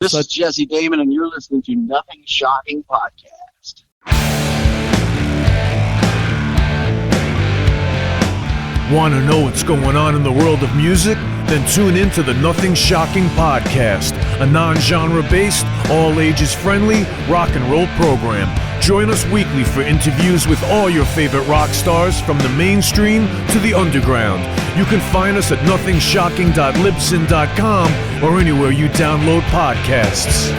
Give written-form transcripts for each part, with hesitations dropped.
This is Jesse Damon, and you're listening to Nothing Shocking Podcast. Want to know what's going on in the world of music? Then tune in to the Nothing Shocking Podcast, a non-genre based, all-ages friendly rock and roll program. Join us weekly for interviews with all your favorite rock stars from the mainstream to the underground. You can find us at nothingshocking.libsyn.com or anywhere you download podcasts.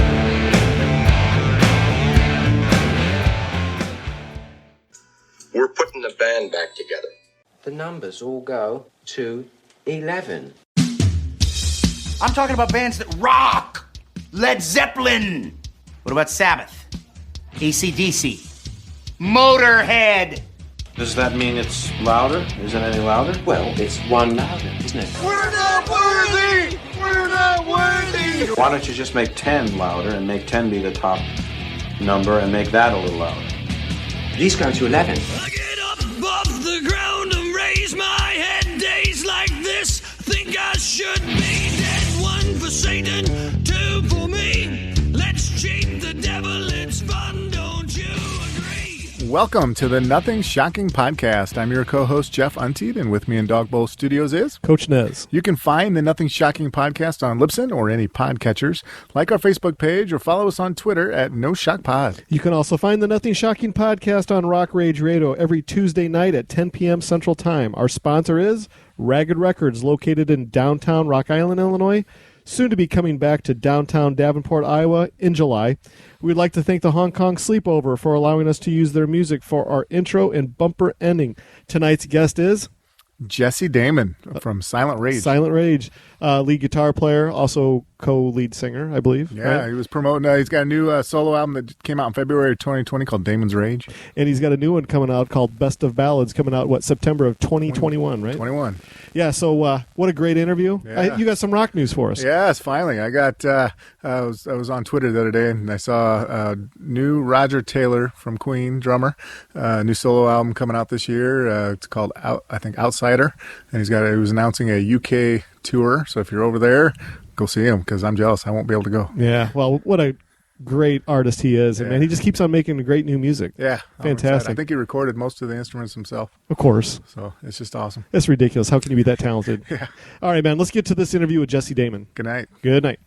We're putting the band back together. The numbers all go to 11. I'm talking about bands that rock. Led Zeppelin. What about Sabbath? AC/DC. Motorhead. Does that mean it's louder? Isn't it any louder? Well, it's one louder, isn't it? We're not worthy. We're not worthy. Why don't you just make 10 louder and make 10 be the top number and make that a little louder? These go to 11. I get up off the ground and raise my head. Days like this, think I should be dead. One for Satan, two for me. Let's cheat the devil, it's fun, don't you agree? Welcome to the Nothing Shocking Podcast. I'm your co-host, Jeff Untied, and with me in Dog Bowl Studios is Coach Nez. You can find the Nothing Shocking Podcast on Libsyn or any podcatchers. Like our Facebook page or follow us on Twitter at NoShockPod. You can also find the Nothing Shocking Podcast on Rock Rage Radio every Tuesday night at 10 p.m. Central Time. Our sponsor is Ragged Records, located in downtown Rock Island, Illinois, soon to be coming back to downtown Davenport, Iowa in July. We'd like to thank the Hong Kong Sleepover for allowing us to use their music for our intro and bumper ending. Tonight's guest is Jesse Damon from Silent Rage. Silent Rage, lead guitar player, also co-lead singer, I believe. Yeah, right? He was promoting, he's got a new solo album that came out in February of 2020 called Damon's Rage. And he's got a new one coming out called Best of Ballads coming out, September of 2021, right? 21. Yeah, so what a great interview. Yeah. You got some rock news for us. Yes, finally. I got. I was on Twitter the other day and I saw new Roger Taylor from Queen, drummer, new solo album coming out this year. It's called Outsider, and he was announcing a UK tour. So if you're over there, go see him because I'm jealous. I won't be able to go. Yeah, well, what a great artist he is, and man, he just keeps on making great new music. Yeah, fantastic. I think he recorded most of the instruments himself. Of course. So it's just awesome. It's ridiculous. How can you be that talented? Yeah. All right, man, let's get to this interview with Jesse Damon. Good night. Good night.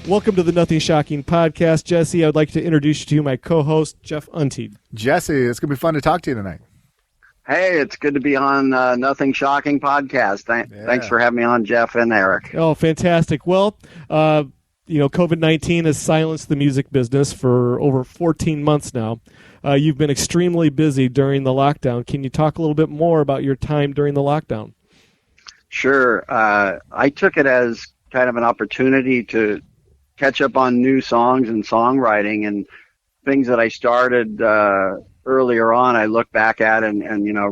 Welcome to the Nothing Shocking Podcast. Jesse, I'd like to introduce you to my co-host, Jeff Untied. Jesse, it's going to be fun to talk to you tonight. Hey, it's good to be on Nothing Shocking Podcast. Thanks for having me on, Jeff and Eric. Oh, fantastic. Well, COVID-19 has silenced the music business for over 14 months now. You've been extremely busy during the lockdown. Can you talk a little bit more about your time during the lockdown? Sure. I took it as kind of an opportunity to catch up on new songs and songwriting and things that I started earlier on. I look back at and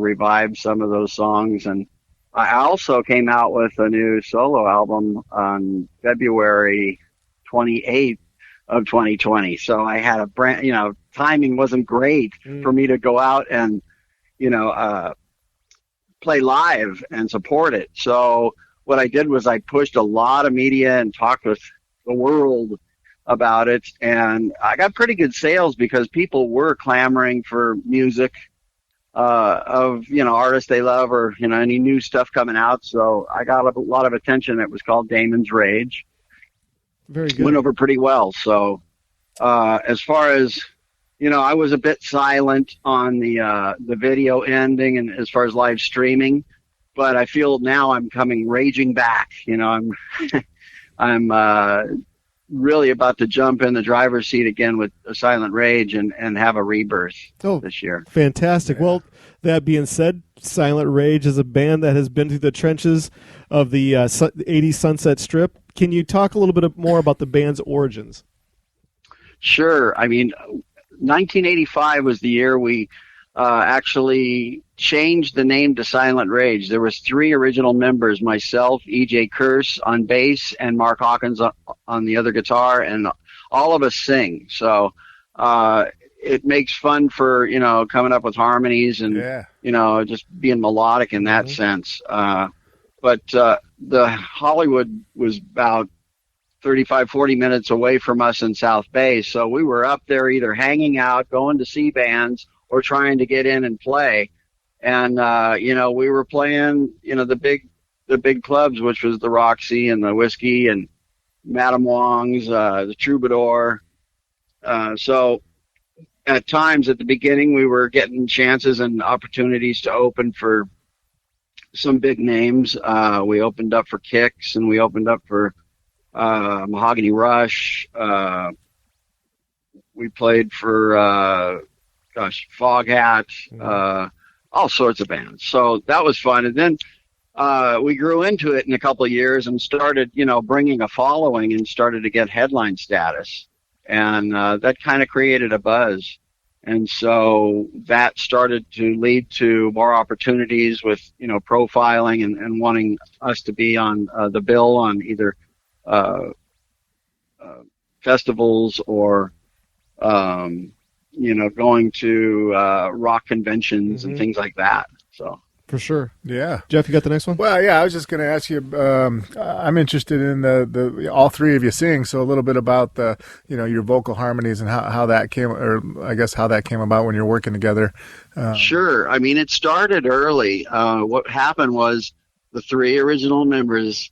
revived some of those songs. And I also came out with a new solo album on February 28th of 2020. So I had a timing wasn't great for me to go out and, play live and support it. So what I did was I pushed a lot of media and talked with the world about it, and I got pretty good sales because people were clamoring for music of artists they love or any new stuff coming out. So I got a lot of attention. It was called Damon's Rage. Very good. Went over pretty well. So as far as I was a bit silent on the video ending and as far as live streaming, but I feel now I'm coming raging back. I'm really about to jump in the driver's seat again with Silent Rage and have a rebirth this year. Fantastic. Yeah. Well, that being said, Silent Rage is a band that has been through the trenches of the 80s Sunset Strip. Can you talk a little bit more about the band's origins? Sure. I mean, 1985 was the year we actually changed the name to Silent Rage. There was 3 original members, myself, E.J. Curse on bass, and Mark Hawkins on the other guitar, and all of us sing. So it makes fun for, coming up with harmonies and, just being melodic in that sense. But the Hollywood was about 35, 40 minutes away from us in South Bay. So we were up there either hanging out, going to see bands, or trying to get in and play. And, we were playing, the big clubs, which was the Roxy and the Whiskey and Madame Wong's, the Troubadour. So at times at the beginning, we were getting chances and opportunities to open for some big names. We opened up for Kix, and we opened up for Mahogany Rush. We played for Foghat, all sorts of bands. So that was fun. And then we grew into it in a couple of years and started, bringing a following and started to get headline status. And that kind of created a buzz. And so that started to lead to more opportunities with, profiling and wanting us to be on the bill on either festivals or, going to rock conventions and things like that. So for sure. Yeah. Jeff, you got the next one? Well, yeah, I was just going to ask you, I'm interested in the all 3 of you sing. So a little bit about your vocal harmonies and how that came, or I guess how that came about when you're working together. Sure. I mean, it started early. What happened was the 3 original members,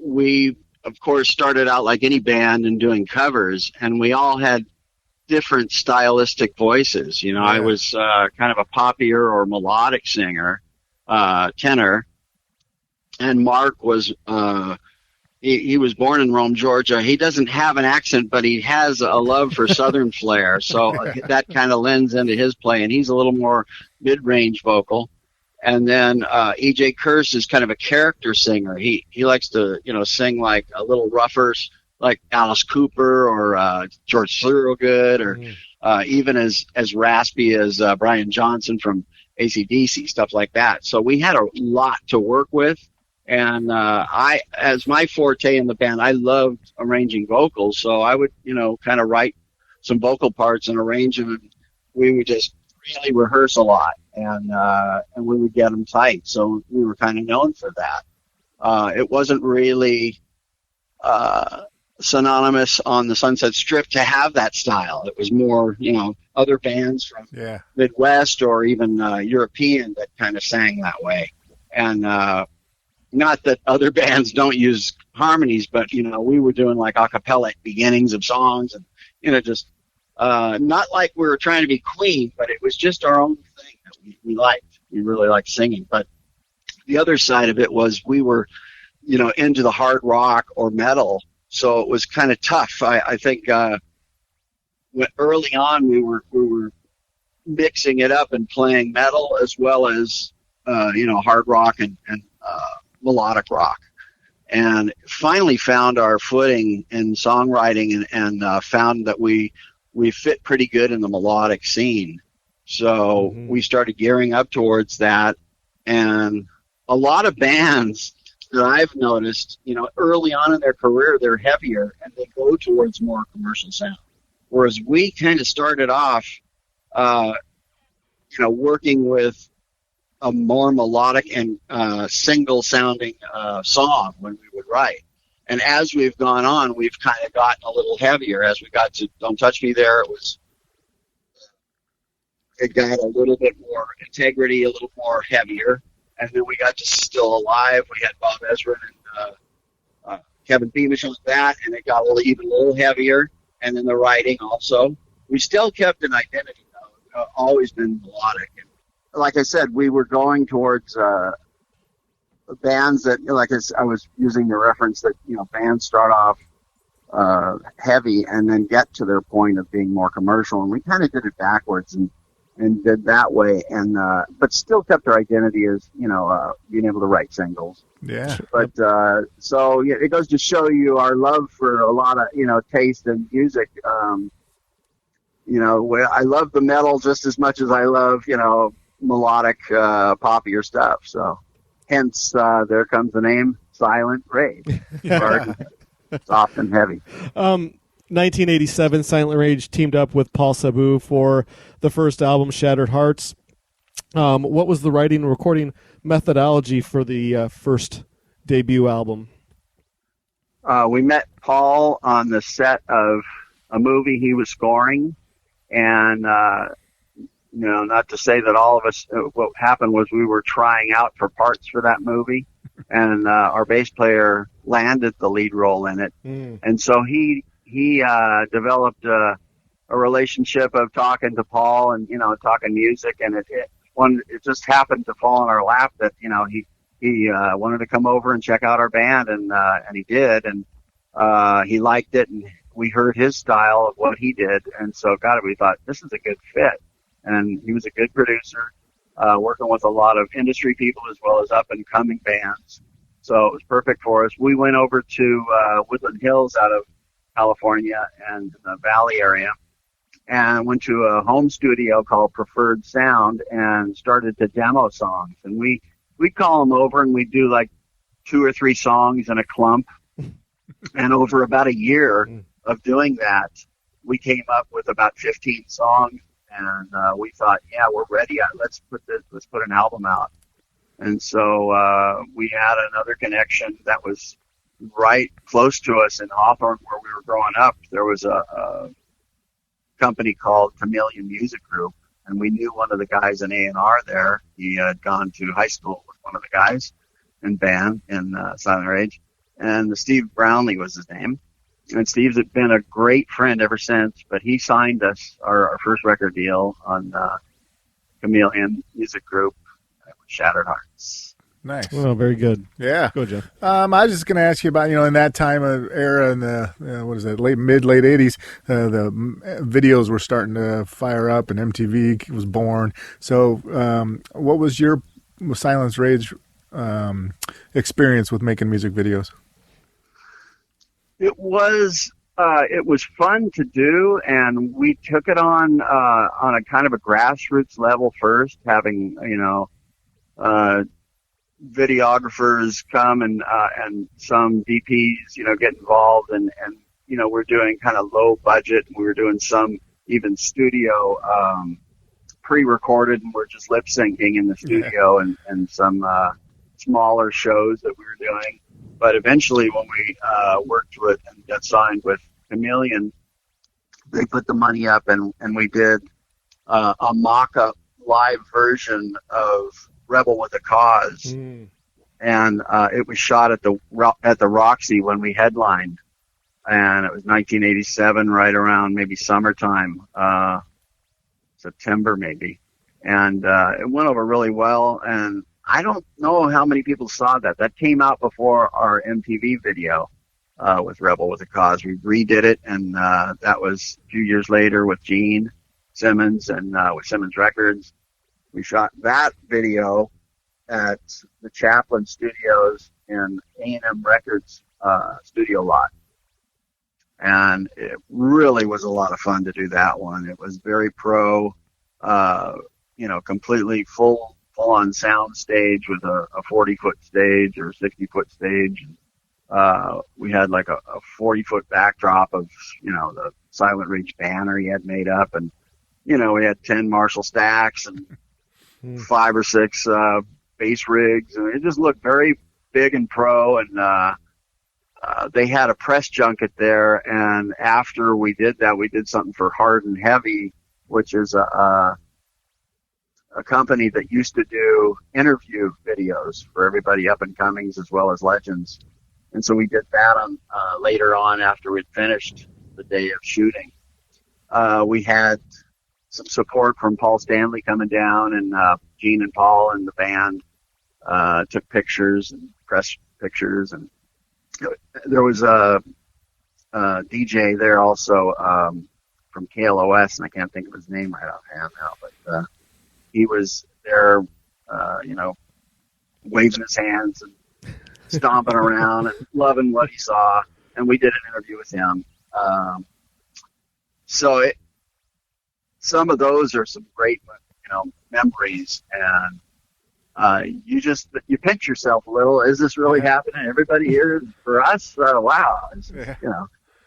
we of course started out like any band and doing covers, and we all had different stylistic voices. I was kind of a poppier or melodic singer, tenor, and Mark was he was born in Rome, Georgia. He doesn't have an accent, but he has a love for Southern flair, so that kind of lends into his play, and he's a little more mid-range vocal. And then E.J. Curse is kind of a character singer. He likes to sing like a little rougher, like Alice Cooper or George Thorogood, or even as raspy as Brian Johnson from AC/DC, stuff like that. So we had a lot to work with. And as my forte in the band, I loved arranging vocals. So I would, kind of write some vocal parts and arrange them. And we would just really rehearse a lot, and we would get them tight. So we were kind of known for that. It wasn't really synonymous on the Sunset Strip to have that style. It was more, other bands from Midwest or even European that kind of sang that way. And not that other bands don't use harmonies, but, we were doing like a cappella beginnings of songs and, just not like we were trying to be Queen, but it was just our own thing that we liked. We really liked singing. But the other side of it was we were, into the hard rock or metal. So it was kind of tough. I think early on we were mixing it up and playing metal as well as hard rock and melodic rock, and finally found our footing in songwriting and found that we fit pretty good in the melodic scene. So we started gearing up towards that, and a lot of bands that I've noticed, early on in their career, they're heavier and they go towards more commercial sound. Whereas we kind of started off, working with a more melodic and single sounding song when we would write. And as we've gone on, we've kind of gotten a little heavier. As we got to Don't Touch Me There, it got a little bit more integrity, a little more heavier. And then we got to Still Alive. We had Bob Ezrin and Kevin Beamish on that, and it got even a little heavier. And then the writing also. We still kept an identity, though. Always been melodic. And like I said, we were going towards bands that, I was using the reference that, bands start off heavy and then get to their point of being more commercial. And we kind of did it backwards and did that way, and but still kept our identity as being able to write singles. Yeah. But so it goes to show you our love for a lot of taste in music. I love the metal just as much as I love, melodic, poppier stuff. So hence, there comes the name Silent Rage. Soft and heavy. 1987, Silent Rage teamed up with Paul Sabu for the first album, Shattered Hearts. What was the writing and recording methodology for the first debut album? We met Paul on the set of a movie he was scoring, and not to say that all of us. What happened was we were trying out for parts for that movie, and our bass player landed the lead role in it, and so he developed a relationship of talking to Paul and talking music, and it just happened to fall in our lap that he wanted to come over and check out our band, and he did, and he liked it, and we heard his style of what he did, and so we thought this is a good fit, and he was a good producer, working with a lot of industry people as well as up and coming bands, so it was perfect for us. We went over to Woodland Hills out of California and the Valley area, and went to a home studio called Preferred Sound and started to demo songs. And we'd call them over and we'd do like 2 or 3 songs in a clump. And over about a year of doing that, we came up with about 15 songs, and we thought, yeah, we're ready. Let's put an album out. And so we had another connection that was right close to us in Hawthorne, where we were growing up. There was a company called Chameleon Music Group, and we knew one of the guys in A&R there. He had gone to high school with one of the guys in band in Silent Rage, and Steve Brownlee was his name. And Steve's been a great friend ever since, but he signed us our first record deal on Chameleon Music Group with Shattered Hearts. Nice. Oh, very good. Yeah. Go, Jeff. I was just going to ask you about, in that time of era in the, late 80s, the videos were starting to fire up and MTV was born. So what was your Silent Rage experience with making music videos? It was fun to do, and we took it on a kind of a grassroots level first, having, videographers come and some DPs, get involved, and we're doing kind of low budget, and we were doing some even studio pre-recorded, and we're just lip syncing in the studio, and some smaller shows that we were doing. But eventually, when we worked with and got signed with Chameleon, they put the money up, and we did a mock-up live version of Rebel with a Cause, and it was shot at the Roxy when we headlined, and it was 1987, right around maybe summertime, September maybe, and it went over really well. And I don't know how many people saw that. That came out before our MTV video with Rebel with a Cause. We redid it, and that was a few years later with Gene Simmons and with Simmons Records. We shot that video at the Chaplin Studios in A&M Records studio lot. And it really was a lot of fun to do that one. It was very pro, completely full-on sound stage with a 40-foot stage or 60-foot stage. We had like a 40-foot backdrop of, the Silent Rage banner he had made up. And, we had 10 Marshall stacks and 5 or 6 bass rigs, and it just looked very big and pro. And they had a press junket there, and after we did that, we did something for Hard and Heavy, which is a company that used to do interview videos for everybody up and comings as well as legends. And so we did that on later on after we'd finished the day of shooting. We had some support from Paul Stanley coming down, and Gene and Paul and the band took pictures and press pictures, and there was a DJ there also from KLOS, and I can't think of his name right offhand now, but he was there, waving his hands and stomping around and loving what he saw, and we did an interview with him. So some of those are some great, memories. And you pinch yourself a little. Is this really happening? Everybody here, for us, wow.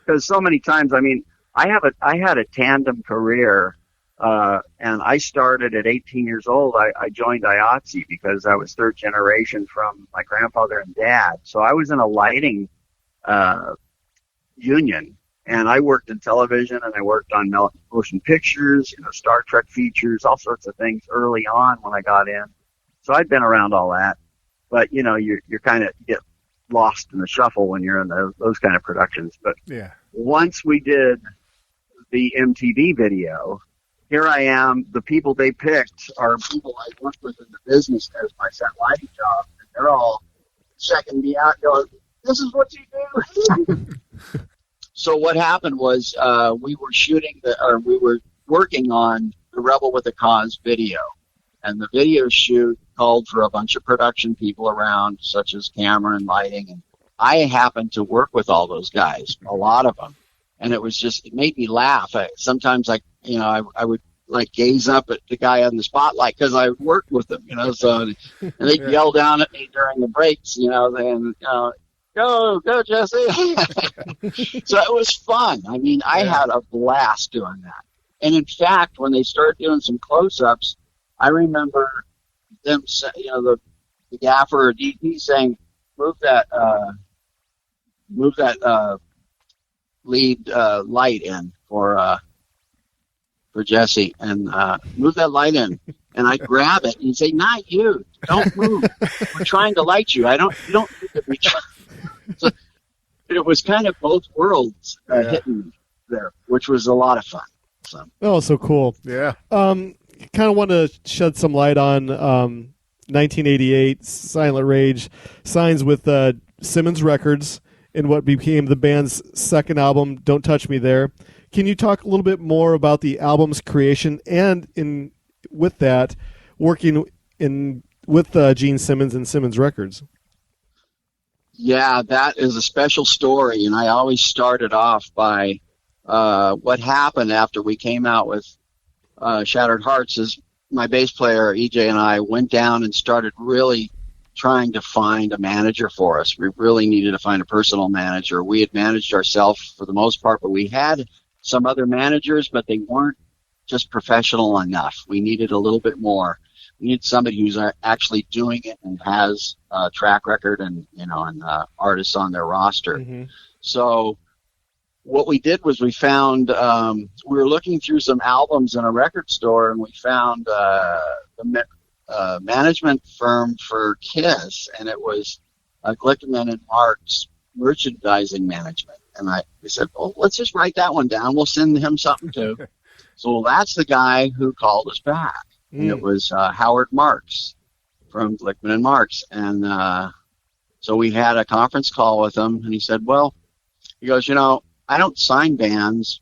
Because so many times, I had a tandem career, and I started at 18 years old. I joined IATSE because I was third generation from my grandfather and dad. So I was in a lighting union, and I worked in television, and I worked on motion pictures, Star Trek features, all sorts of things early on when I got in. So I'd been around all that, but you're kind of get lost in the shuffle when you're in those kind of productions. But once we did the MTV video, here I am. The people they picked are people I worked with in the business as my set lighting job, and they're all checking me out, going, "This is what you do." So what happened was we were working on the Rebel with a Cause video, and the video shoot called for a bunch of production people around, such as camera and lighting, and I happened to work with all those guys, a lot of them, and it made me laugh. Sometimes I would gaze up at the guy on the spotlight because I worked with them, and they'd yell down at me during the breaks, then, go Jesse. So it was fun. I had a blast doing that. And in fact, when they started doing some close-ups, I remember them, the gaffer or DP saying, move that lead light in for Jesse, and move that light in. And I grab it and he'd say, "Not you, don't move. We're trying to light you. You don't need to be." So it was kind of both worlds hitting there, which was a lot of fun. So. Oh, so cool. Yeah. Kind of want to shed some light on 1988. Silent Rage signs with Simmons Records in what became the band's second album, Don't Touch Me There. Can you talk a little bit more about the album's creation and with that, working with Gene Simmons and Simmons Records? Yeah, that is a special story, and I always started off by what happened after we came out with Shattered Hearts is my bass player, EJ, and I went down and started really trying to find a manager for us. We really needed to find a personal manager. We had managed ourselves for the most part, but we had some other managers, but they weren't just professional enough. We needed a little bit more. We need somebody who's actually doing it and has a track record and artists on their roster. Mm-hmm. So what we did was we found we were looking through some albums in a record store, and we found the management firm for Kiss, and it was Glickman and Mark's merchandising management. And we said, well, let's just write that one down. We'll send him something too. So that's the guy who called us back. And it was Howard Marks from Glickman and Marks. And so we had a conference call with him, and he said, he goes, I don't sign bands.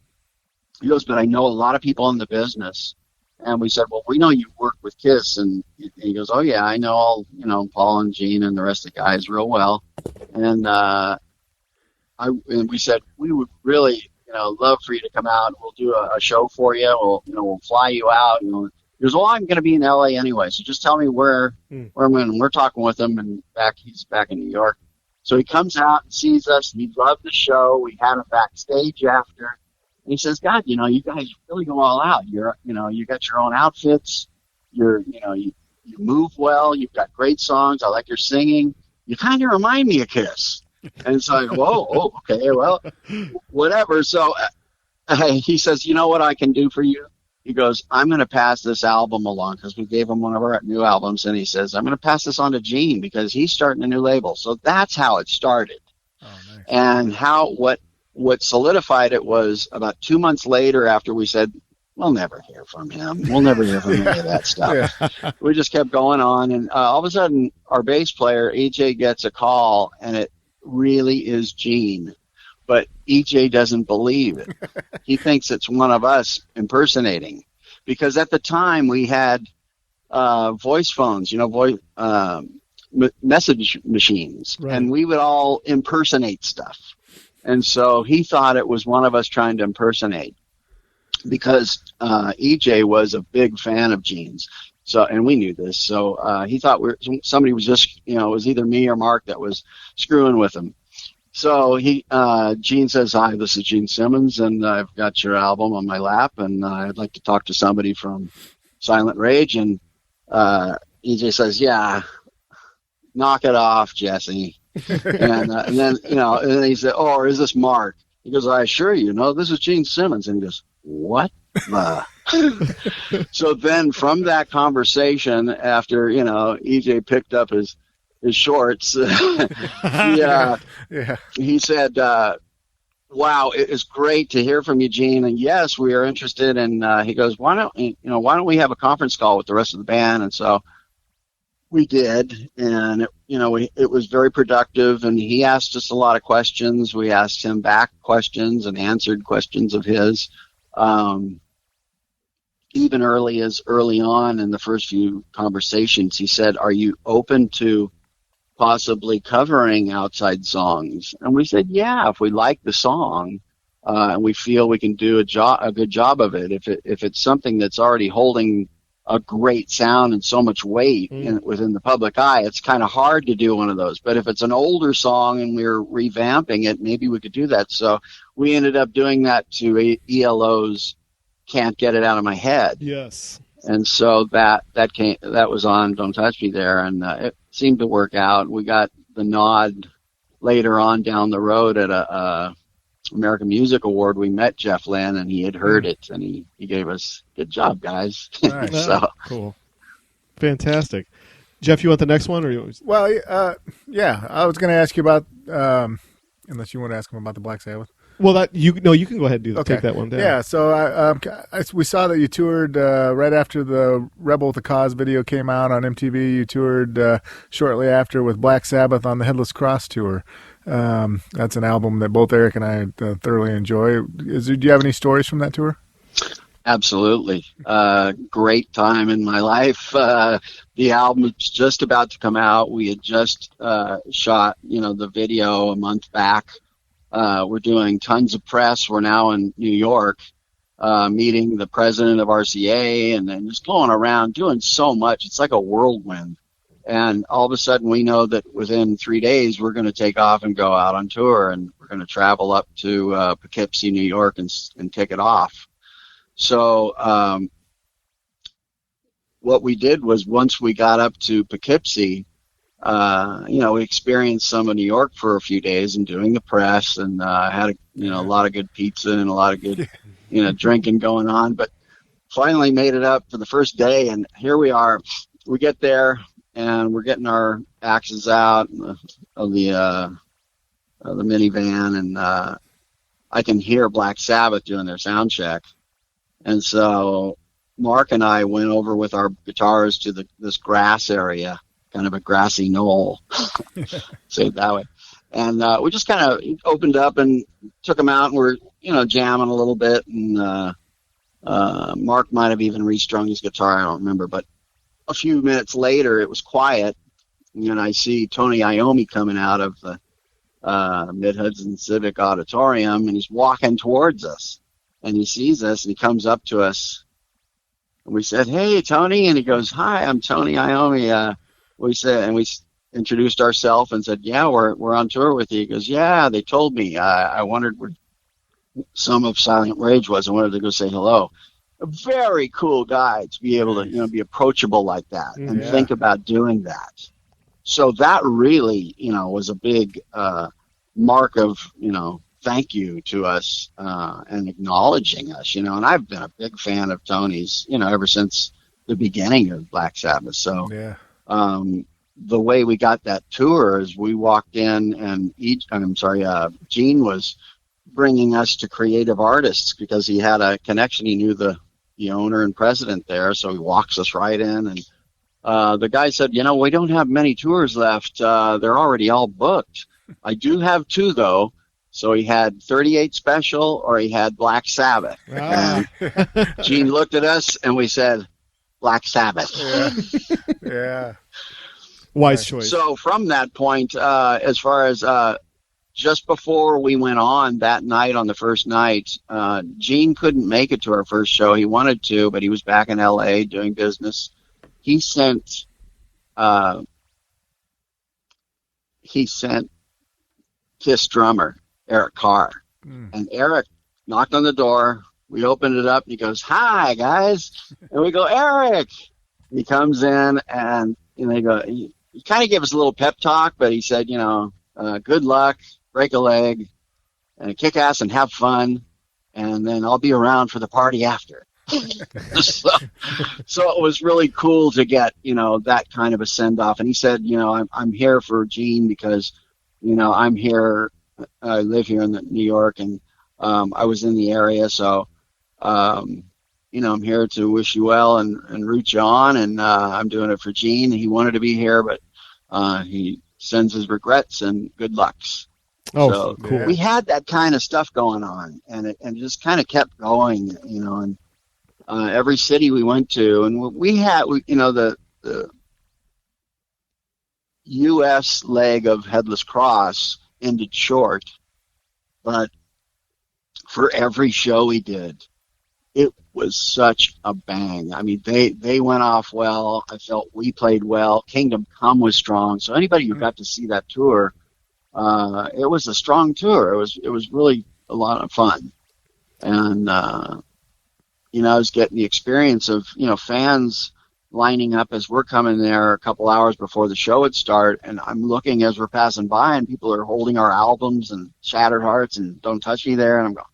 He goes, but I know a lot of people in the business. And we said, well, we know you work with Kiss. And he goes, oh, yeah, I know all, Paul and Gene and the rest of the guys real well. And and we said, we would really, love for you to come out. We'll do a show for you. We'll fly you out. He goes, well, I'm going to be in LA anyway, so just tell me where I'm going. And we're talking with him, and he's back in New York. So he comes out and sees us, and he loved the show. We had him backstage after. And he says, God, you guys really go all out. You got your own outfits. You move well. You've got great songs. I like your singing. You kind of remind me of Kiss. And so I go, okay, well, whatever. So he says, you know what I can do for you? He goes, I'm going to pass this album along, because we gave him one of our new albums, and he says, I'm going to pass this on to Gene because he's starting a new label. So that's how it started. Oh, nice. And what solidified it was about 2 months later, after we said, we'll never hear from him. We'll never hear from any of that stuff. Yeah. We just kept going on, and all of a sudden, our bass player, EJ, gets a call, and it really is Gene. But EJ doesn't believe it. He thinks it's one of us impersonating, because at the time we had voice phones, message machines, right. And we would all impersonate stuff. And so he thought it was one of us trying to impersonate. because EJ was a big fan of Gene's. So, and we knew this. So he thought somebody was just, it was either me or Mark that was screwing with him. So Gene says, "Hi, this is Gene Simmons, and I've got your album on my lap, and I'd like to talk to somebody from Silent Rage." And EJ says, "Yeah, knock it off, Jesse." and then and then he said, "Oh, is this Mark?" He goes, "I assure you, no, this is Gene Simmons." And he goes, "What?" So then from that conversation, after EJ picked up his shorts, he said, "Wow, it is great to hear from you, Gene. And yes, we are interested." And he goes, "Why don't we have a conference call with the rest of the band?" And so we did, and it was very productive. And he asked us a lot of questions. We asked him back questions and answered questions of his. Even early on in the first few conversations, he said, "Are you open to possibly covering outside songs?" And we said, "Yeah, if we like the song, and we feel we can do a good job of it. If it's something that's already holding a great sound and so much weight within the public eye, it's kind of hard to do one of those. But if it's an older song and we're revamping it, maybe we could do that." So we ended up doing that to ELO's "Can't Get It Out of My Head." Yes. And so that was on Don't Touch Me there, and it seemed to work out. We got the nod later on down the road at a American Music Award. We met Jeff Lynne, and he had heard it, and he gave us, "Good job, guys." Nice. So cool. Fantastic. Jeff, you want the next one? Well, yeah, I was going to ask you about, unless you want to ask him about the Black Sabbath. Well, you can go ahead and do that. Okay. Take that one down. Yeah, so we saw that you toured right after the Rebel with the Cause video came out on MTV. You toured shortly after with Black Sabbath on the Headless Cross tour. That's an album that both Eric and I thoroughly enjoy. Do you have any stories from that tour? Absolutely. Great time in my life. The album was just about to come out. We had just shot, the video a month back. We're doing tons of press. We're now in New York, meeting the president of RCA, and then just going around doing so much. It's like a whirlwind. And all of a sudden we know that within 3 days we're going to take off and go out on tour, and we're going to travel up to Poughkeepsie, New York, and kick it off. So what we did was, once we got up to Poughkeepsie, we experienced some of New York for a few days and doing the press, and had a lot of good pizza and a lot of good drinking going on. But finally made it up for the first day, and here we are. We get there, and we're getting our axes out of the minivan, and I can hear Black Sabbath doing their sound check. And so Mark and I went over with our guitars to this grass area, kind of a grassy knoll, say it that way. And we just kind of opened up and took them out, and we're, jamming a little bit. And Mark might have even restrung his guitar, I don't remember. But a few minutes later, it was quiet, and I see Tony Iommi coming out of the Mid-Hudson Civic Auditorium, and he's walking towards us. And he sees us, and he comes up to us. And we said, "Hey, Tony." And he goes, "Hi, I'm Tony Iommi." We introduced ourselves and said, "Yeah, we're on tour with you." He goes, "Yeah, they told me. I wondered where some of Silent Rage was. I wanted to go say hello." A very cool guy to be able to, be approachable like that and think about doing that. So that really, was a big mark of, thank you to us and acknowledging us, and I've been a big fan of Tony's, ever since the beginning of Black Sabbath. So the way we got that tour is we walked in, and Gene was bringing us to creative artists because he had a connection. He knew the owner and president there, so he walks us right in, and the guy said, "We don't have many tours left. They're already all booked. I do have 2, though." So he had 38 Special, or he had Black Sabbath. And Gene looked at us, and we said, "Black Sabbath." Yeah. Wise choice. So from that point, as far as just before we went on that night, on the first night, Gene couldn't make it to our first show. He wanted to, but he was back in L.A. doing business. He sent Kiss drummer Eric Carr, and Eric knocked on the door. We opened it up, and he goes, "Hi, guys," and we go, "Eric." He comes in, and they go. He kind of gave us a little pep talk, but he said, "Good luck, break a leg, and kick ass, and have fun, and then I'll be around for the party after." so it was really cool to get that kind of a send off. And he said, I'm here for Gene because I'm here. I live here in New York, and I was in the area, so I'm here to wish you well and root you on, and I'm doing it for Gene. He wanted to be here, but he sends his regrets and good lucks. Oh, so cool. We had that kind of stuff going on, and it just kind of kept going, and every city we went to, and we had the U.S. leg of Headless Cross ended short, but for every show we did, it was such a bang. I mean, they went off well. I felt we played well. Kingdom Come was strong. So anybody who got to see that tour, it was a strong tour. It was really a lot of fun. And, I was getting the experience of, fans lining up as we're coming there a couple hours before the show would start. And I'm looking as we're passing by, and people are holding our albums and Shattered Hearts and Don't Touch Me there. And I'm going,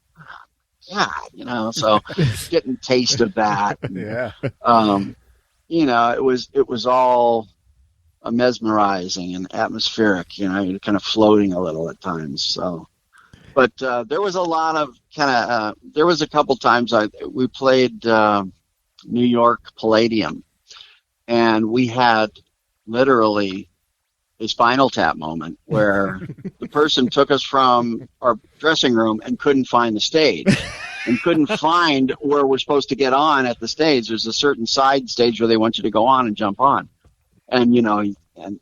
yeah, so getting taste of that. Yeah. It was all mesmerizing and atmospheric, you're kind of floating a little at times. So, but there was a lot of there was a couple times we played New York Palladium, and we had literally a Spinal Tap moment where the person took us from our dressing room and couldn't find the stage and couldn't find where we're supposed to get on at the stage. There's a certain side stage where they want you to go on and jump on. And, and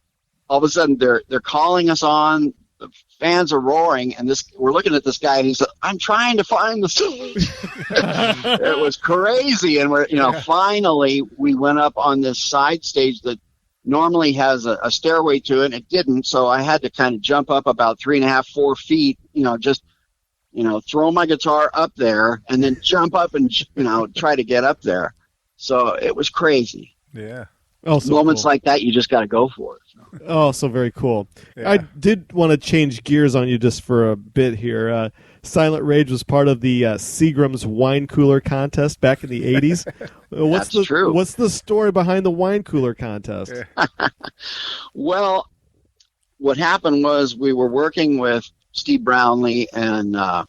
all of a sudden they're calling us on. The fans are roaring, and we're looking at this guy, and he said, "I'm trying to find the stage." It was crazy. And we're, finally we went up on this side stage that normally has a stairway to it, and it didn't, so I had to kind of jump up about 3.5, 4 feet, throw my guitar up there and then jump up and, try to get up there. So it was crazy. Yeah. Oh, so moments cool. like that, you just got to go for it. So. Oh, so very cool. Yeah. I did want to change gears on you just for a bit here. Silent Rage was part of the Seagram's wine cooler contest back in the 80s. That's true. What's the story behind the wine cooler contest? Yeah. Well, what happened was we were working with Steve Brownlee and for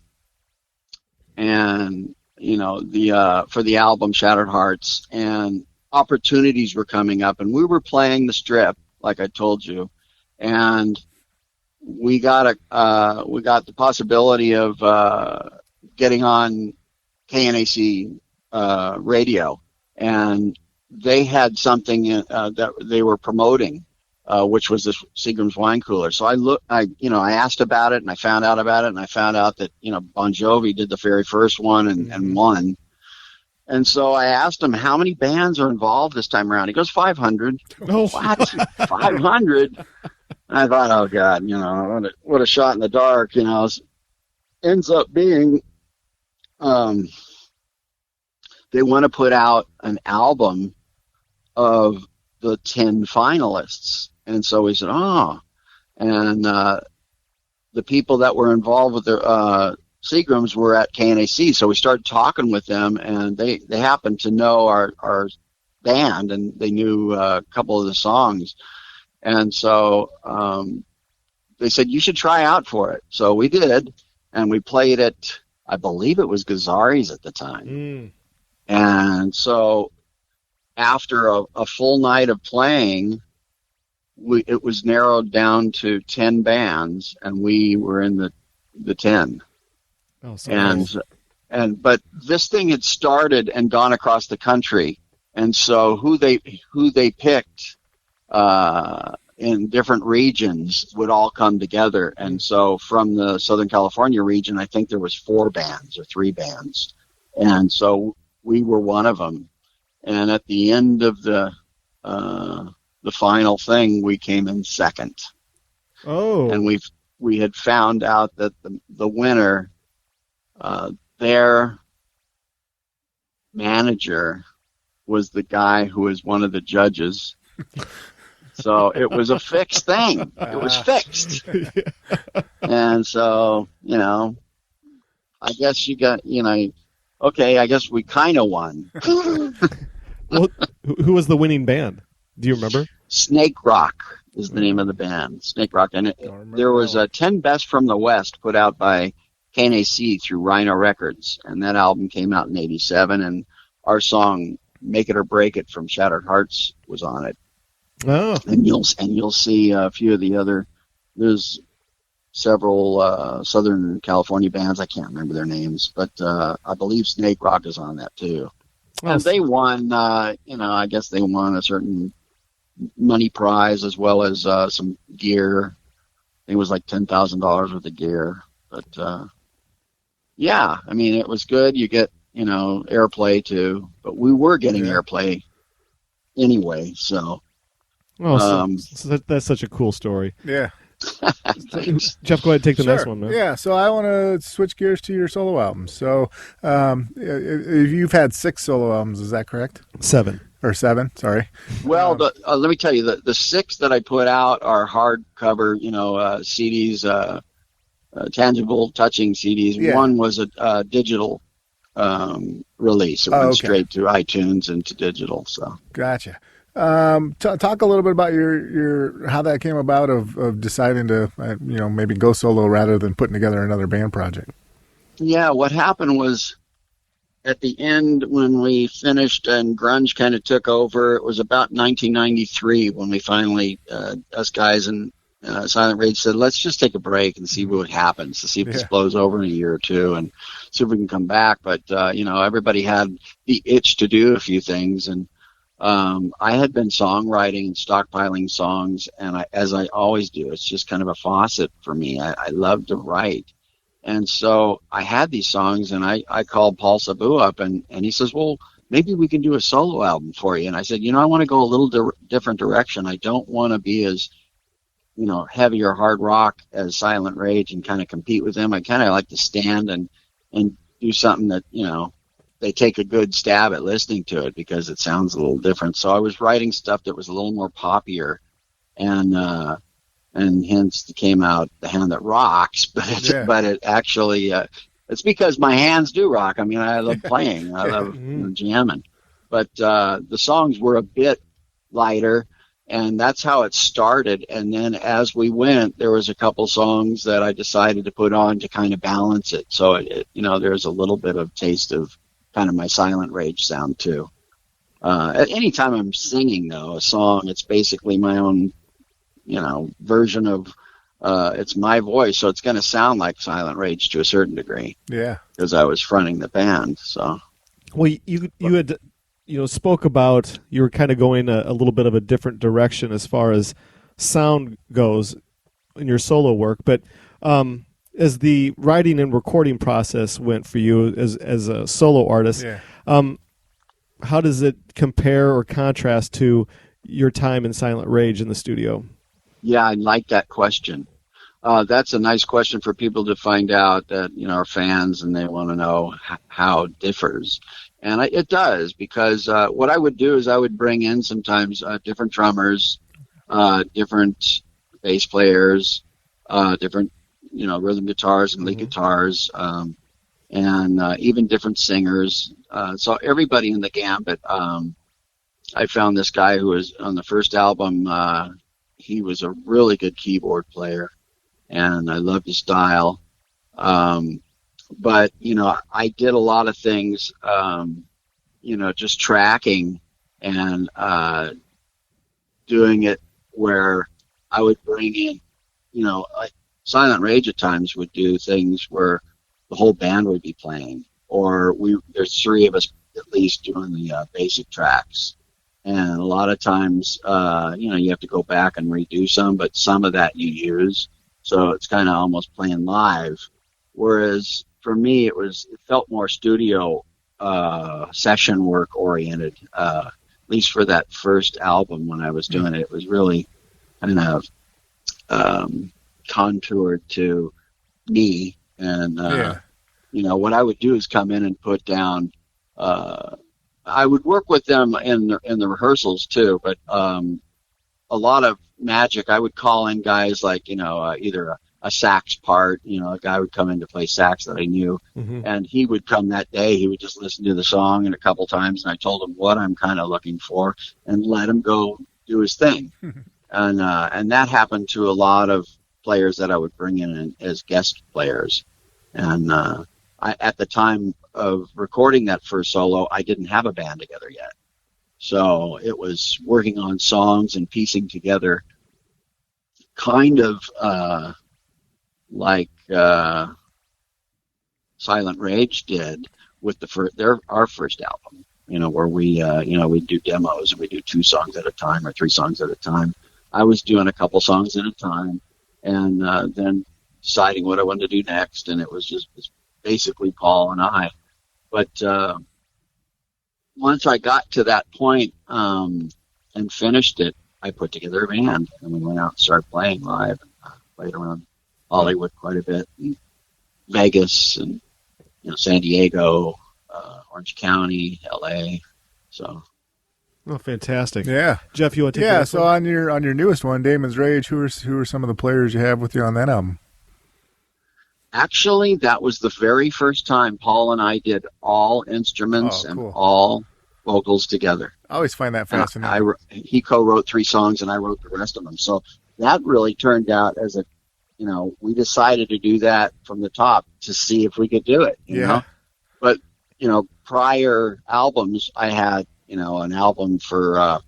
the album Shattered Hearts, and opportunities were coming up, and we were playing the Strip, like I told you, and we got the possibility of getting on KNAC radio, and they had something that they were promoting, which was this Seagram's wine cooler. So I asked about it, and I found out about it, and I found out that Bon Jovi did the very first one and won. And so I asked him, how many bands are involved this time around? He goes, 500. Oh, what? 500? I thought, oh, God, what a shot in the dark, Ends up being, they want to put out an album of the 10 finalists. And so we said, and the people that were involved with the Seagrams were at KNAC, so we started talking with them, and they happened to know our band, and they knew a couple of the songs, and so they said, you should try out for it. So we did, and we played it, I believe it was Gazzari's at the time. And so after a full night of playing, it was narrowed down to 10 bands, and we were in the 10. Oh, so nice. But this thing had started and gone across the country, and so who they picked in different regions would all come together. And so from the Southern California region, I think there was 4 bands or 3 bands. And so we were one of them. And at the end of the final thing, we came in second. Oh. And we had found out that the winner, their manager was the guy who was one of the judges. So it was a fixed thing. It was fixed. And so, I guess you got, okay, I guess we kind of won. Well, who was the winning band? Do you remember? Snake Rock is the name of the band. Snake Rock. And there was 10 Best from the West put out by KNAC through Rhino Records. And that album came out in 87. And our song, Make It or Break It from Shattered Hearts, was on it. Oh. And you'll see a few of the other, there's several Southern California bands. I can't remember their names, but I believe Snake Rock is on that too. Oh, and they won, I guess they won a certain money prize as well as some gear. I think it was like $10,000 worth of gear. But yeah, I mean, it was good. You get, airplay too, but we were getting airplay anyway, so. Oh, so that's such a cool story. Yeah. Jeff, go ahead and take the next one, man. Yeah, so I want to switch gears to your solo albums. So you've had 6 solo albums, is that correct? 7. Or 7, sorry. Well, let me tell you, the 6 that I put out are hardcover, CDs, tangible, touching CDs. Yeah. One was a digital release. It went straight to iTunes and to digital. So gotcha. Talk a little bit about your how that came about of deciding to maybe go solo rather than putting together another band project. Yeah, what happened was at the end when we finished and grunge kind of took over. It was about 1993 when we finally us guys and Silent Rage said, let's just take a break and see what happens, to see if this blows over in a year or two and see if we can come back. But everybody had the itch to do a few things, and I had been songwriting and stockpiling songs, and as I always do, it's just kind of a faucet for me. I love to write. And so I had these songs, and I called Paul Sabu up, and he says, well, maybe we can do a solo album for you. And I said, I want to go a little different direction. I don't want to be as, heavy or hard rock as Silent Rage and kind of compete with them. I kind of like to stand and do something that, they take a good stab at listening to it because it sounds a little different. So I was writing stuff that was a little more poppier, and hence came out The Hand That Rocks. But it actually, it's because my hands do rock. I mean, I love playing. I love jamming. But the songs were a bit lighter, and that's how it started. And then as we went, there was a couple songs that I decided to put on to kind of balance it. So, there's a little bit of taste of kind of my Silent Rage sound too. Anytime I'm singing though a song, it's basically my own, version of it's my voice, so it's going to sound like Silent Rage to a certain degree. Yeah, because I was fronting the band. So, well, you had spoke about you were kind of going a little bit of a different direction as far as sound goes in your solo work, but as the writing and recording process went for you as a solo artist, how does it compare or contrast to your time in Silent Rage in the studio? Yeah, I like that question. That's a nice question for people to find out that, are fans and they want to know how it differs. And it does, because what I would do is I would bring in sometimes different drummers, different bass players, different rhythm guitars and lead guitars, and even different singers. So everybody in the gambit. I found this guy who was on the first album. He was a really good keyboard player, and I loved his style. But I did a lot of things, just tracking and doing it where I would bring in, Silent Rage at times would do things where the whole band would be playing, or there's 3 of us at least doing the basic tracks, And a lot of times, you have to go back and redo some, but some of that you use. So it's kind of almost playing live. Whereas for me, it felt more studio session work oriented. At least for that first album when I was doing it, it was really kind of contoured to me. And what I would do is come in and put down. I would work with them in the rehearsals too, but a lot of magic. I would call in guys like either a sax part. A guy would come in to play sax that I knew, and he would come that day. He would just listen to the song and a couple times, and I told him what I'm kind of looking for, and let him go do his thing. And that happened to a lot of players that I would bring in as guest players. And at the time of recording that first solo, I didn't have a band together yet. So it was working on songs and piecing together kind of like Silent Rage did with our first album, where we do demos and we do 2 songs at a time or 3 songs at a time. I was doing a couple songs at a time and then deciding what I wanted to do next. And it was basically Paul and I. But once I got to that point and finished it, I put together a band and we went out and started playing live and played around Hollywood quite a bit, and Vegas and San Diego, Orange County, LA. So. Oh, fantastic! Yeah, Jeff, you want to take so on your newest one, Damon's Rage, who are some of the players you have with you on that album? Actually, that was the very first time Paul and I did all instruments and all vocals together. I always find that fascinating. He co-wrote 3 songs and I wrote the rest of them. So that really turned out as we decided to do that from the top to see if we could do it. You know? But, prior albums, I had, an album for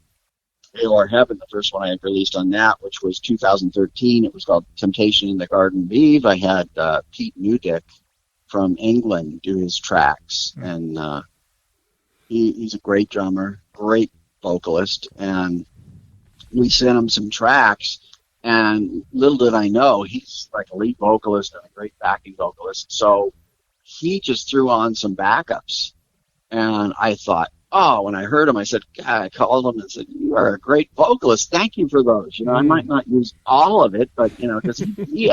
Or Heaven, the first one I had released on that, which was 2013. It was called Temptation in the Garden of Eve. I had Pete Newdick from England do his tracks, and he's a great drummer, great vocalist, and we sent him some tracks, and little did I know, he's like a lead vocalist and a great backing vocalist, so he just threw on some backups, and I thought, when I heard him, I said, God, I called him and said, you are a great vocalist. Thank you for those. I might not use all of it, but, because he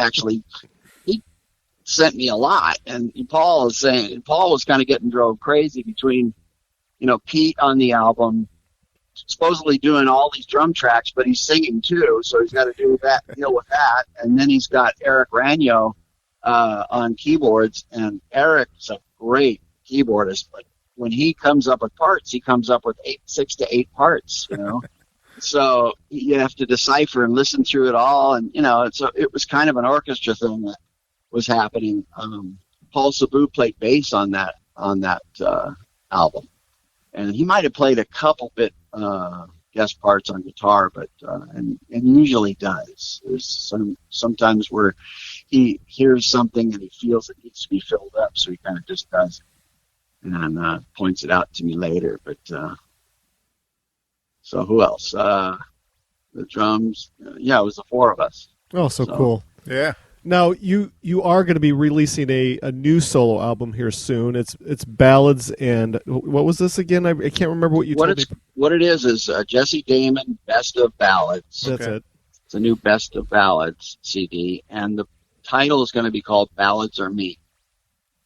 sent me a lot. And Paul was kind of getting drove crazy between, Pete on the album, supposedly doing all these drum tracks, but he's singing too. So he's got to deal with that. And then he's got Eric Ragno on keyboards, and Eric's a great keyboardist, but when he comes up with parts, he comes up with 6 to 8 parts, So you have to decipher and listen through it all. And, so it was kind of an orchestra thing that was happening. Paul Sabu played bass on that album. And he might have played a couple bit guest parts on guitar, but and usually does. There's sometimes where he hears something and he feels it needs to be filled up, so he kind of just does it. And points it out to me later. But so who else? The drums. It was the 4 of us. Oh, so cool. Yeah. Now you are going to be releasing a new solo album here soon. It's Ballads, and what was this again? I can't remember what you told me. What it is Jesse Damon Best of Ballads. That's it. It's a new Best of Ballads CD, and the title is going to be called Ballads Are Me.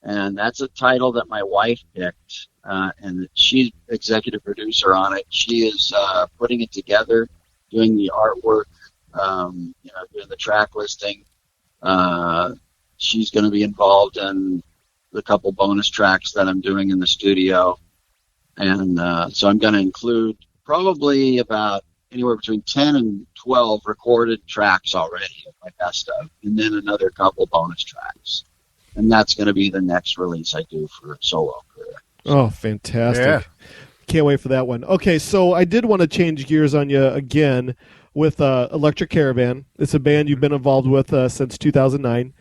And that's a title that my wife picked, and she's executive producer on it. She is putting it together, doing the artwork, doing the track listing. She's going to be involved in the couple bonus tracks that I'm doing in the studio. And so I'm going to include probably about anywhere between 10 and 12 recorded tracks already of my best of, and then another couple bonus tracks. And that's going to be the next release I do for solo career. Oh, fantastic. Yeah. Can't wait for that one. Okay, so I did want to change gears on you again with Electric Caravan. It's a band you've been involved with since 2009.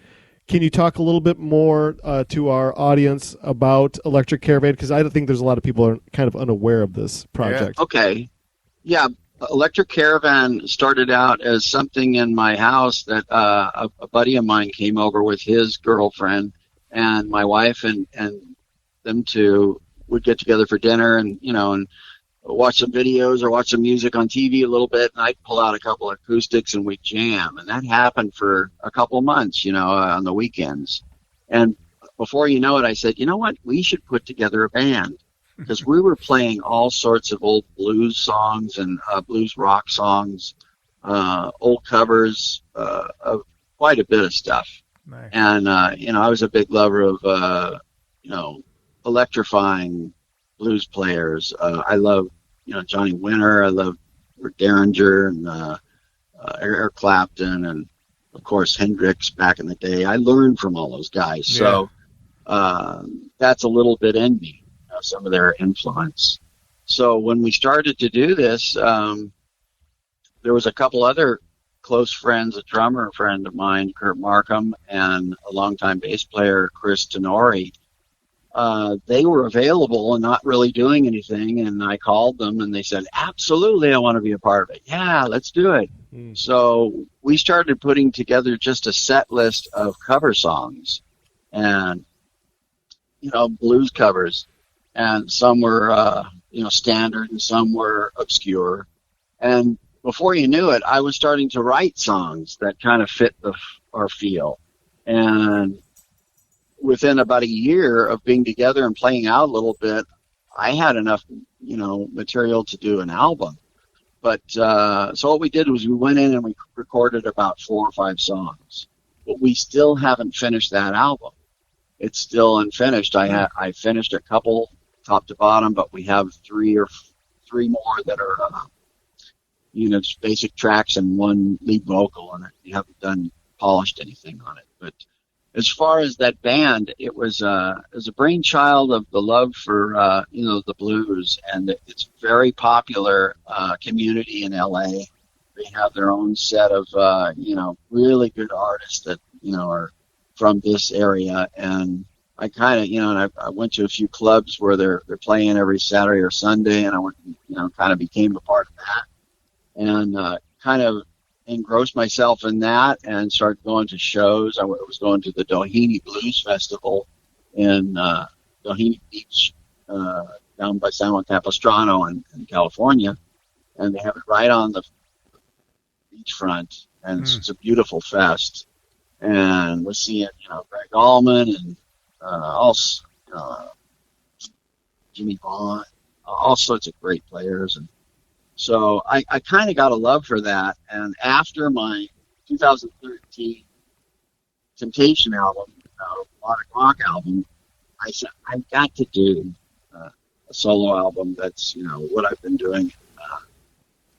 Can you talk a little bit more to our audience about Electric Caravan? Because I don't think there's a lot of people who are kind of unaware of this project. Yeah. Okay. Yeah, Electric Caravan started out as something in my house that a buddy of mine came over with his girlfriend, and my wife and them two would get together for dinner and, and watch some videos or watch some music on TV a little bit, and I'd pull out a couple of acoustics and we'd jam. And that happened for a couple months, on the weekends. And before you know it, I said, you know what, we should put together a band. Because we were playing all sorts of old blues songs and blues rock songs, old covers of quite a bit of stuff. Nice. And, I was a big lover of, electrifying blues players. I love, Johnny Winter. I love Derringer and Eric Clapton and, of course, Hendrix back in the day. I learned from all those guys. Yeah. So that's a little bit in me. Some of their influence. So when we started to do this, there was a couple other close friends, a drummer friend of mine, Kurt Markham, and a longtime bass player, Chris Tenori. They were available and not really doing anything, and I called them, and they said, absolutely, I want to be a part of it. Yeah, let's do it. So we started putting together just a set list of cover songs and, blues covers. And some were, standard, and some were obscure. And before you knew it, I was starting to write songs that kind of fit our feel. And within about a year of being together and playing out a little bit, I had enough, material to do an album. But so what we did was we went in and we recorded about 4 or 5 songs. But we still haven't finished that album. It's still unfinished. I finished a couple top to bottom, but we have 3 more that are, just basic tracks and 1 lead vocal on it. We haven't polished anything on it. But as far as that band, it was a brainchild of the love for, the blues, and it's very popular community in LA. They have their own set of, really good artists that, are from this area, and I kind of, I went to a few clubs where they're playing every Saturday or Sunday, and I went, kind of became a part of that, and kind of engrossed myself in that, and started going to shows. I was going to the Doheny Blues Festival in Doheny Beach, down by San Juan Capistrano in California, and they have it right on the beachfront, and it's a beautiful fest. And we're seeing, Greg Allman and Jimmy Vaughn, all sorts of great players. And so I kind of got a love for that. And after my 2013 Temptation album, Melodic Rock album, I said, I've got to do a solo album that's, what I've been doing in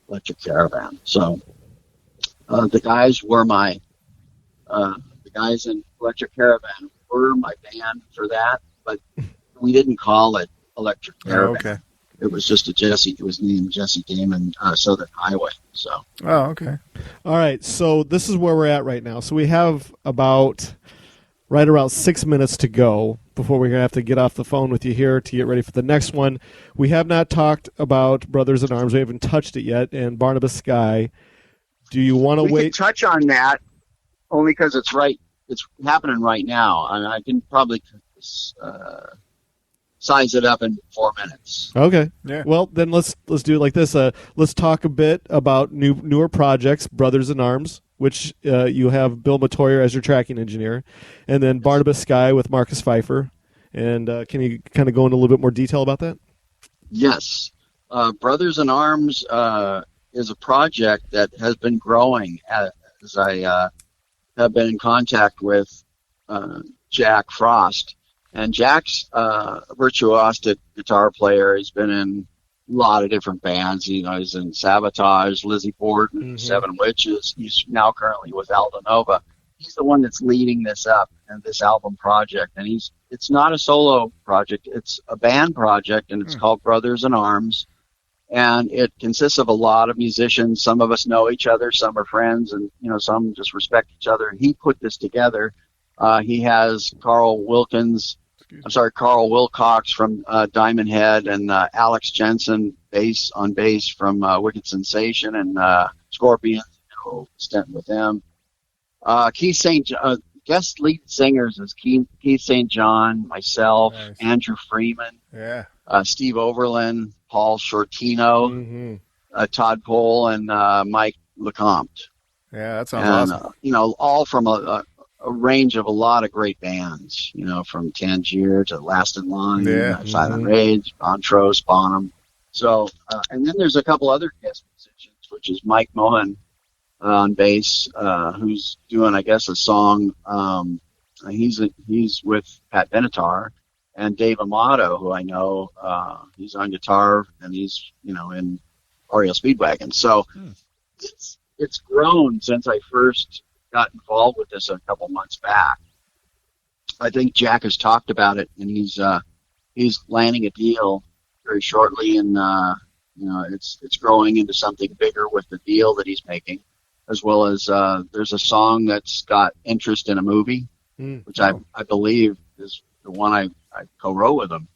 Electric Caravan. So the guys in Electric Caravan were my band for that, but we didn't call it Electric Caravan. Oh, okay. It was just it was named Jesse Damon Southern Highway. So. Oh, okay. All right, so this is where we're at right now. So we have right around 6 minutes to go before we're going to have to get off the phone with you here to get ready for the next one. We have not talked about Brothers in Arms. We haven't touched it yet, and Barnabas Sky. Do you want to wait? We can touch on that only because it's right. It's happening right now, and I can probably size it up in 4 minutes. Okay. Yeah. Well, then let's do it like this. Let's talk a bit about newer projects, Brothers in Arms, which you have Bill Matoyer as your tracking engineer, and then Barnabas Sky with Marcus Pfeiffer. And can you kind of go into a little bit more detail about that? Yes. Brothers in Arms is a project that has been growing as I have been in contact with Jack Frost. And Jack's a virtuosic guitar player. He's been in a lot of different bands. He's in Sabotage, Lizzie Borden, Seven Witches. He's now currently with Aldo Nova. He's the one that's leading this up and this album project. And it's not a solo project. It's a band project, and it's called Brothers in Arms. And it consists of a lot of musicians. Some of us know each other. Some are friends, and some just respect each other. And he put this together. He has Carl Wilkins Carl Wilcox from Diamond Head, and Alex Jensen on bass from Wicked Sensation, and Scorpions, stint with them. Keith St. Guest lead singers is Keith St. John, myself, nice. Andrew Freeman, Steve Overland, Paul Shortino, Todd Pohl, and Mike LeCompte. Yeah, that sounds awesome. All from a range of a lot of great bands, from Tangier to Last in Line, Silent Rage, Montrose, Bonham. So, and then there's a couple other guest musicians, which is Mike Mohan on bass, who's doing, I guess, a song. He's with Pat Benatar, and Dave Amato, who I know, he's on guitar, and he's, in REO Speedwagon. So it's grown since I first got involved with this a couple months back. I think Jack has talked about it, and he's landing a deal very shortly, and it's growing into something bigger with the deal that he's making, as well as there's a song that's got interest in a movie, which I believe is the one I co-wrote with him,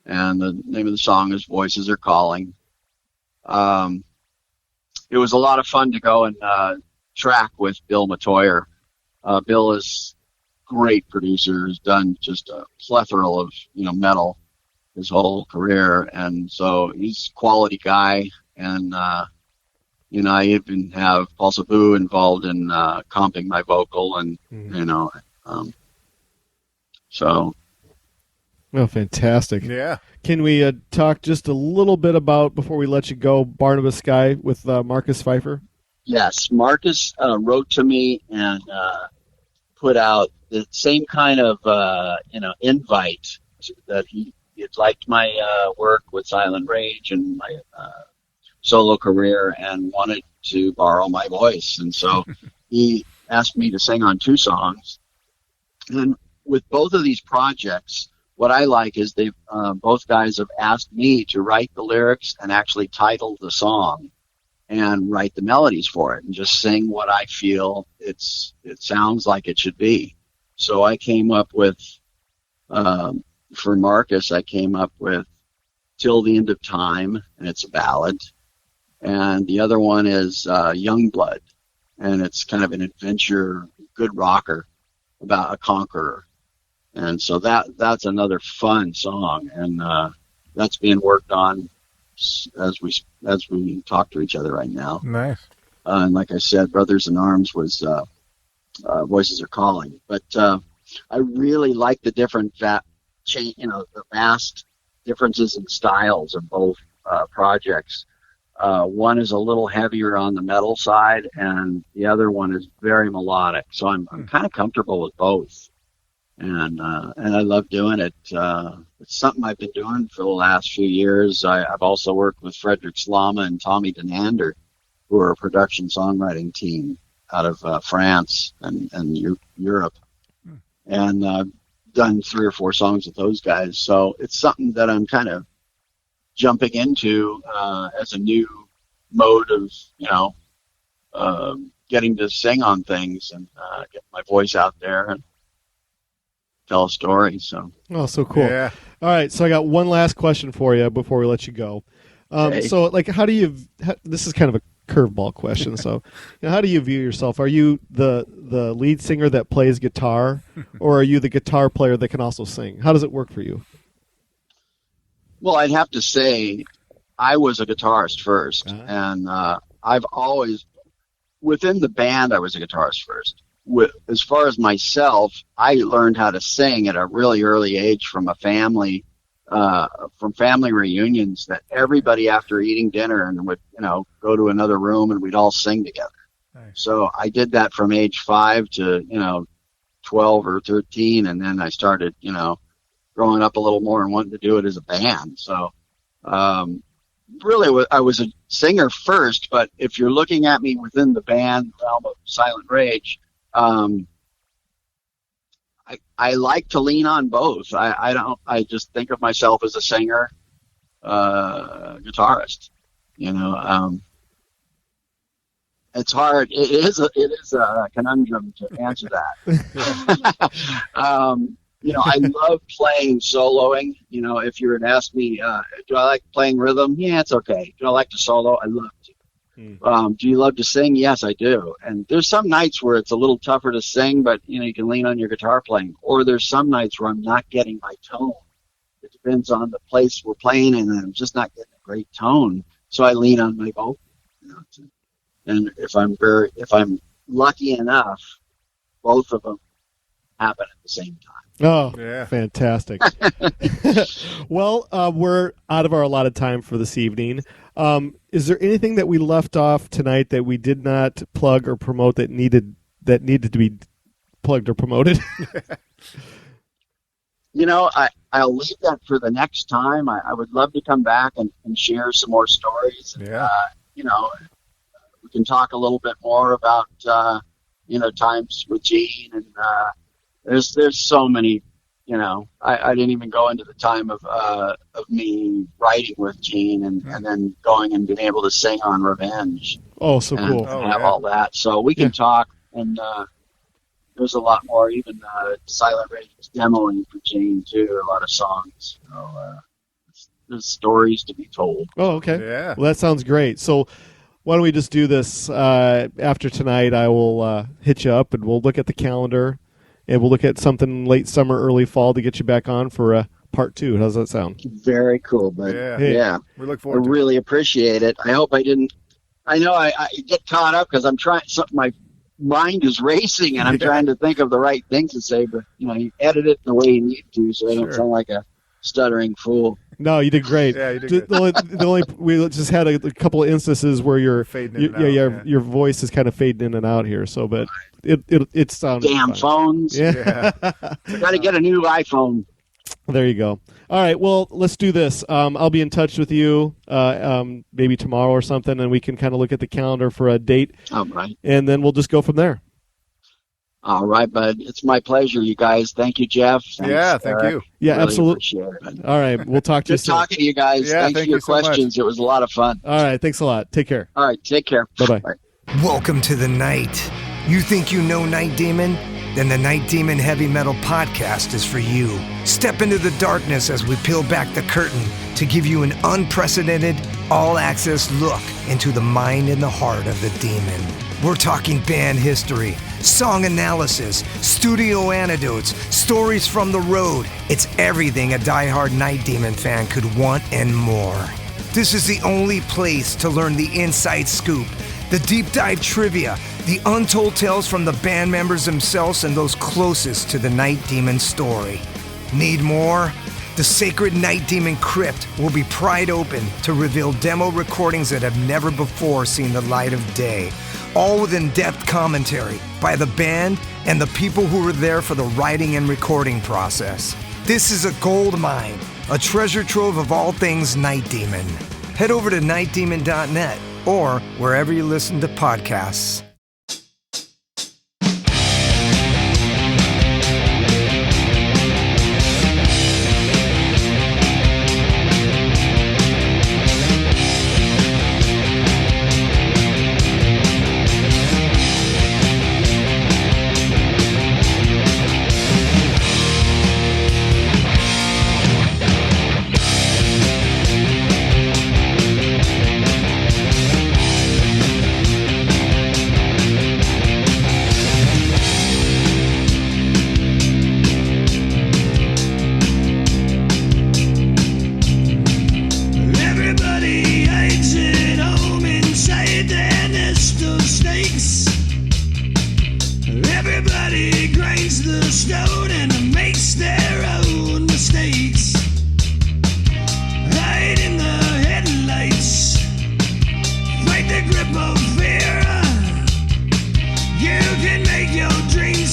and the name of the song is Voices Are Calling. It was a lot of fun to go and track with Bill Matoyer. Bill is a great producer, has done just a plethora of metal his whole career, and so he's a quality guy. And I even have Paul Sabu involved in comping my vocal, and so. Oh, fantastic! Yeah. Can we talk just a little bit about, before we let you go, Barnabas Sky with Marcus Pfeiffer? Yes, Marcus wrote to me and put out the same kind of invite that he liked my work with Silent Rage and my solo career, and wanted to borrow my voice, and so he asked me to sing on 2 songs. And with both of these projects, what I like is they've both guys have asked me to write the lyrics and actually title the song and write the melodies for it, and just sing what I feel it sounds like it should be. So I came up with, for Marcus, I came up with Till the End of Time, and it's a ballad. And the other one is Youngblood, and it's kind of an adventure, good rocker about a conqueror. And so that's another fun song, and that's being worked on as we talk to each other right now. Nice. And like I said, Brothers in Arms was Voices Are Calling. But I really like the different the vast differences in styles of both projects. One is a little heavier on the metal side, and the other one is very melodic. So I'm kind of comfortable with both. And I love doing it. It's something I've been doing for the last few years. I've also worked with Frederick Slama and Tommy Denander, who are a production songwriting team out of France and Europe, and done 3 or 4 songs with those guys. So it's something that I'm kind of jumping into as a new mode of getting to sing on things and get my voice out there and tell a story. So so cool. Yeah. All right, so I got one last question for you before we let you go. So how do you this is kind of a curveball question, so how do you view yourself? Are you the lead singer that plays guitar, or are you the guitar player that can also sing? How does it work for you? Well, I'd have to say I was a guitarist first, and I've always, within the band, I was a guitarist first. As far as myself, I learned how to sing at a really early age from family reunions, that everybody after eating dinner and would, go to another room and we'd all sing together. Nice. So I did that from age 5 to, 12 or 13. And then I started, growing up a little more and wanting to do it as a band. So, really I was a singer first, but if you're looking at me within the band realm of Silent Rage, I like to lean on both. I just think of myself as a singer, guitarist. It's hard. It is a conundrum to answer that. I love playing soloing. If you were to ask me, do I like playing rhythm? Yeah, it's okay. Do I like to solo? I love to. Do you love to sing? Yes, I do. And there's some nights where it's a little tougher to sing, but you can lean on your guitar playing. Or there's some nights where I'm not getting my tone. It depends on the place we're playing, and I'm just not getting a great tone. So I lean on my vocal. And if I'm lucky enough, both of them happen at the same time. Oh, yeah. Fantastic. Well, we're out of our allotted time for this evening. Is there anything that we left off tonight that we did not plug or promote that needed to be plugged or promoted? I'll leave that for the next time. I would love to come back and share some more stories. Yeah. We can talk a little bit more about, times with Gene. And there's so many, I didn't even go into the time of me writing with Gene and then going and being able to sing on Revenge. Oh, so cool. And have all that. So we can talk, and there's a lot more, even Silent Radio's demoing for Gene, too, a lot of songs. So there's stories to be told. Oh, okay. Yeah. Well, that sounds great. So why don't we just do this after tonight? I will hit you up, and we'll look at the calendar, and we'll look at something late summer, early fall to get you back on for part 2. How's that sound? Very cool, bud. Yeah. We look forward to it. I really appreciate it. I hope I didn't. I know I get caught up because I'm trying. My mind is racing, and I'm trying to think of the right things to say. But you edit it the way you need to, so I don't sound like a stuttering fool. No, you did great. Yeah, you did good. We just had a couple of instances where your voice is kind of fading in and out here. So, but it sounded damn fine. Phones. Yeah. I got to get a new iPhone. There you go. All right, well, let's do this. I'll be in touch with you maybe tomorrow or something, and we can kind of look at the calendar for a date. All right. And then we'll just go from there. All right, bud. It's my pleasure, you guys. Thank you, Jeff. Thanks, thank you. Yeah, really absolutely. Appreciate it. All right, we'll talk to you Good soon. talking to you guys. Yeah, Thanks for your questions. It was a lot of fun. All right, thanks a lot. Take care. All right, take care. Bye-bye. Bye. Welcome to the night. You think you know Night Demon? Then the Night Demon Heavy Metal Podcast is for you. Step into the darkness as we peel back the curtain to give you an unprecedented, all-access look into the mind and the heart of the demon. We're talking band history, song analysis, studio anecdotes, stories from the road. It's everything a diehard Night Demon fan could want and more. This is the only place to learn the inside scoop, the deep dive trivia, the untold tales from the band members themselves and those closest to the Night Demon story. Need more? The sacred Night Demon Crypt will be pried open to reveal demo recordings that have never before seen the light of day, all with in-depth commentary by the band and the people who were there for the writing and recording process. This is a gold mine, a treasure trove of all things Night Demon. Head over to nightdemon.net or wherever you listen to podcasts.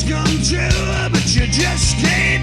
Come true, but you just can't